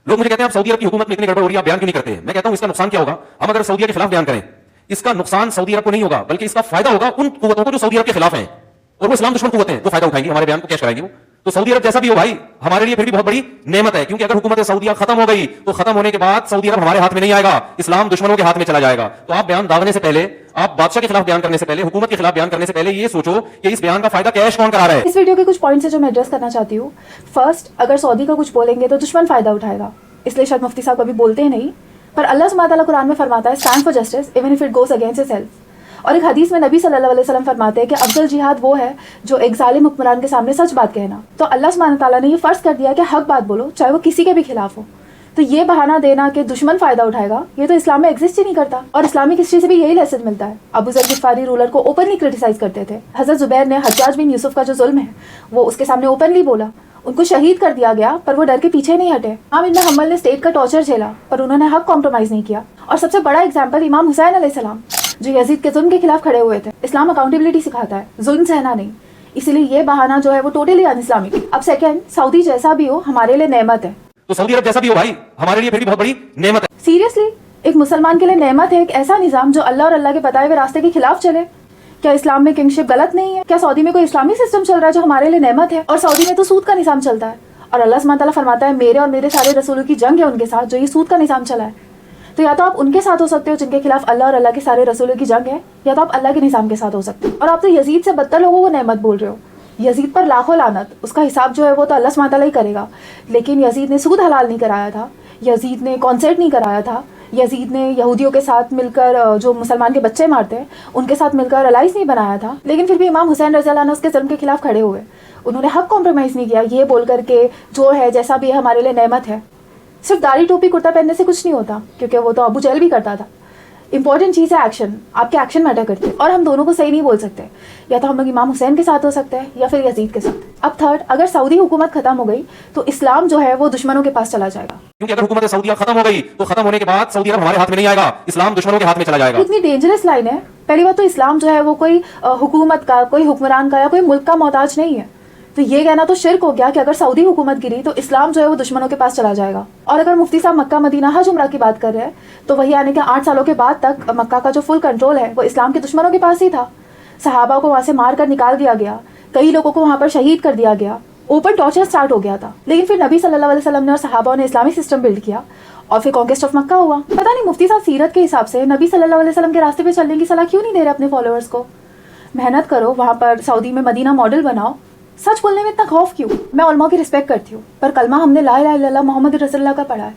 लोग मुझे कहते हैं आप सऊदी अरब की हुकूमत में इतनी गड़बड़ हो रही है, आप बयान क्यों नहीं करते? मैं कहता हूं इसका नुकसान क्या होगा? हम अगर सऊदी अरब के खिलाफ बयान करें, इसका नुकसान सऊदी अरब को नहीं होगा, बल्कि इसका फायदा होगा उन कुव्वतों को जो सऊदी अरब के खिलाफ हैं, और वो इस्लाम दुश्मन कुव्वतें हैं, वो फायदा उठाएंगी, हमारे बयान को कैश कराएंगी वो। तो सऊदी अरब जैसा भी हो भाई, हमारे लिए फिर भी बहुत बड़ी नेमत है, क्योंकि अगर हुकूमत सऊदीया खत्म हो गई तो खत्म होने के बाद सऊदी अरब हमारे हाथ में नहीं आएगा, इस्लाम दुश्मनों के हाथ में चला जाएगा। तो आप बयान दागने से पहले, आप बादशाह के खिलाफ बयान करने से पहले, हुकूमत के खिलाफ बयान करने से पहले ये सोचो कि इस बयान का फायदा कैश कौन करा रहा है। इस वीडियो के कुछ पॉइंट्स है जो मैं एड्रेस करना चाहती हूँ। फर्स्ट, अगर सऊदी का कुछ बोलेंगे तो दुश्मन फायदा उठाएगा, इसलिए शायद मुफ्ती साहब कभी बोलते हैं नहीं, पर अल्लाह सुब्हानहू तआला कुरान में फरमाता है stand for justice even if it goes against yourself. और एक हदीस में नबी सल्लल्लाहु अलैहि वसल्लम फरमाते हैं कि अफजल जिहाद वो है जो एक जालिम हुक्मरान के सामने सच बात कहना। तो अल्लाह सुब्हानहू तआला ने ये फर्ज कर दिया कि हक बात बोलो, चाहे वो किसी के भी खिलाफ हो। तो ये बहाना देना कि दुश्मन फायदा उठाएगा, ये तो इस्लाम में एग्जिस्ट ही नहीं करता। और इस्लामिक हिस्ट्री से भी यही लेसन मिलता है। अबू ज़र गिफ़ारी रूलर को ओपनली क्रिटिसाइज करते थे। हज़रत ज़ुबैर ने हज्जाज बिन यूसुफ का जो जुल्म है वो उसके सामने ओपनली बोला, उनको शहीद कर दिया गया, पर वो डर के पीछे नहीं हटे। इमाम इब्न हम्बल ने स्टेट का टॉर्चर झेला, पर उन्होंने हक कॉम्प्रोमाइज़ नहीं किया। और सबसे बड़ा एग्जाम्पल इमाम हुसैन अलैहिस्सलाम, जो यजीद के जुल्म के खिलाफ खड़े हुए थे। इस्लाम अकाउंटेबिलिटी सिखाता है, जुल्म सहना नहीं। इसीलिए ये बहाना जो है वो टोटली अनइस्लामिक। अब सेकंड, सऊदी जैसा भी हो हमारे लिए नेमत है। तो सऊदी अरब जैसा भी हो भाई, हमारे लिए फिर भी बहुत बड़ी नेमत है। सीरियसली, एक मुसलमान के लिए नेमत है एक ऐसा निज़ाम जो अल्लाह और अल्लाह के बताए हुए रास्ते के खिलाफ चले। क्या इस्लाम में किंगशिप गलत नहीं है? क्या सऊदी में कोई इस्लामी सिस्टम चल रहा है जो हमारे लिए नेमत है? और सऊदी में तो सूद का निज़ाम चलता है, और अल्लाह सुब्हानहू तआला फरमाता है मेरे और मेरे सारे रसूलों की जंग है उनके साथ जो ये सूद का निज़ाम चला है। तो या तो आप उनके साथ हो सकते हो जिनके खिलाफ अल्लाह और अल्लाह के सारे रसूलों की जंग है, या तो आप अल्लाह के निज़ाम के साथ हो सकते हो। और आप तो यजीद से बदतर लोगों को नेमत बोल रहे हो। यजीद पर लाखों लानत, उसका हिसाब जो है वो तो अल्लाह सुब्हानहू तआला ही करेगा। लेकिन यजीद ने सूद हलाल नहीं कराया था, यजीद ने कॉन्सर्ट नहीं कराया था, यजीद ने यहूदियों के साथ मिलकर जो मुसलमान के बच्चे मारते हैं उनके साथ मिलकर अलाइज नहीं बनाया था। लेकिन फिर भी इमाम हुसैन रज़ियल्लाहु अन्हु उसके जुल्म के खिलाफ खड़े हुए। उन्होंने हक कॉम्प्रोमाइज़ नहीं किया, ये बोल करके जो है जैसा भी है हमारे लिए नेमत है। सिर्फ दाढ़ी टोपी कुर्ता पहनने से कुछ नहीं होता, क्योंकि वो तो अबू जहल भी करता था। इंपॉर्टेंट चीज़ है एक्शन, आपके एक्शन मैटर करते हैं। और हम दोनों को सही नहीं बोल सकते, या तो हम लोग इमाम हुसैन के साथ हो सकते हैं या फिर यजीद के साथ। अब थर्ड, अगर सऊदी हुकूमत खत्म हो गई तो इस्लाम जो है वो दुश्मनों के पास चला जाएगा, क्योंकि अगर हुकूमत सऊदीया खत्म हो गई तो खत्म होने के बाद सऊदी अरब हमारे हाथ में नहीं आएगा, इस्लाम दुश्मनों के हाथ में चला जाएगा। इतनी डेंजरस लाइन है। पहली बात तो इस्लाम जो है वो कोई हुकूमत का, कोई हुक्मरान का या कोई मुल्क का मोहताज नहीं है। तो ये कहना तो शिर्क हो गया कि अगर सऊदी हुकूमत गिरी तो इस्लाम जो है वो दुश्मनों के पास चला जाएगा। और अगर मुफ्ती साहब मक्का मदीना हज उम्रा की बात कर रहे हैं तो वही आने के 8 सालों के बाद तक मक्का का जो फुल कंट्रोल है वो इस्लाम के दुश्मनों के पास ही था। सहाबा को वहाँ से मार कर निकाल दिया गया, कई लोगों को वहाँ पर शहीद कर दिया गया, ओपन टॉर्चर स्टार्ट हो गया था। लेकिन फिर नबी सल्लल्लाहु अलैहि वसल्लम ने और सहाबा ने इस्लामिक सिस्टम बिल्ड किया और फिर कॉन्क्वेस्ट ऑफ मक्का हुआ। पता नहीं मुफ्ती साहब सीरत के हिसाब से नबी सल्लल्लाहु अलैहि वसल्लम के रास्ते पे चलने की सलाह क्यों नहीं दे रहे अपने फॉलोअर्स को? मेहनत करो, वहाँ पर सऊदी में मदीना मॉडल बनाओ। सच बोलने में इतना खौफ क्यों? मैं उलमा की रिस्पेक्ट करती हूँ, पर कलमा हमने ला इलाहा इल्लल्लाह मोहम्मद रसूलुल्लाह का पढ़ा है,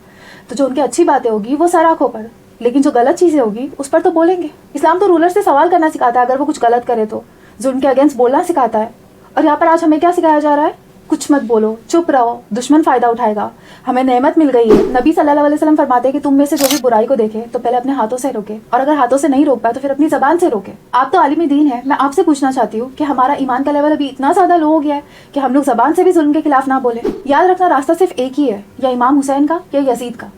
तो जो उनकी अच्छी बातें होगी वो सर आंखों पर, लेकिन जो गलत चीज़ें होगी उस पर तो बोलेंगे। इस्लाम तो रूलर से सवाल करना सिखाता है अगर वो कुछ गलत करे तो, जो उनके अगेंस्ट बोलना सिखाता है। और यहाँ पर आज हमें क्या सिखाया जा रहा है? कुछ मत बोलो, चुप रहो, दुश्मन फायदा उठाएगा, हमें नेमत मिल गई है। नबी सल्लल्लाहु अलैहि वसल्लम फरमाते हैं कि तुम में से जो भी बुराई को देखे तो पहले अपने हाथों से रोके, और अगर हाथों से नहीं रोक पाए तो फिर अपनी जबान से रोके। आप तो आलिम दीन है, मैं आपसे पूछना चाहती हूँ कि हमारा ईमान का लेवल अभी इतना ज्यादा लो हो गया है कि हम लोग जबान से भी जुल्म के खिलाफ ना बोले। याद रखना, रास्ता सिर्फ एक ही है, या इमाम हुसैन का या यजीद का।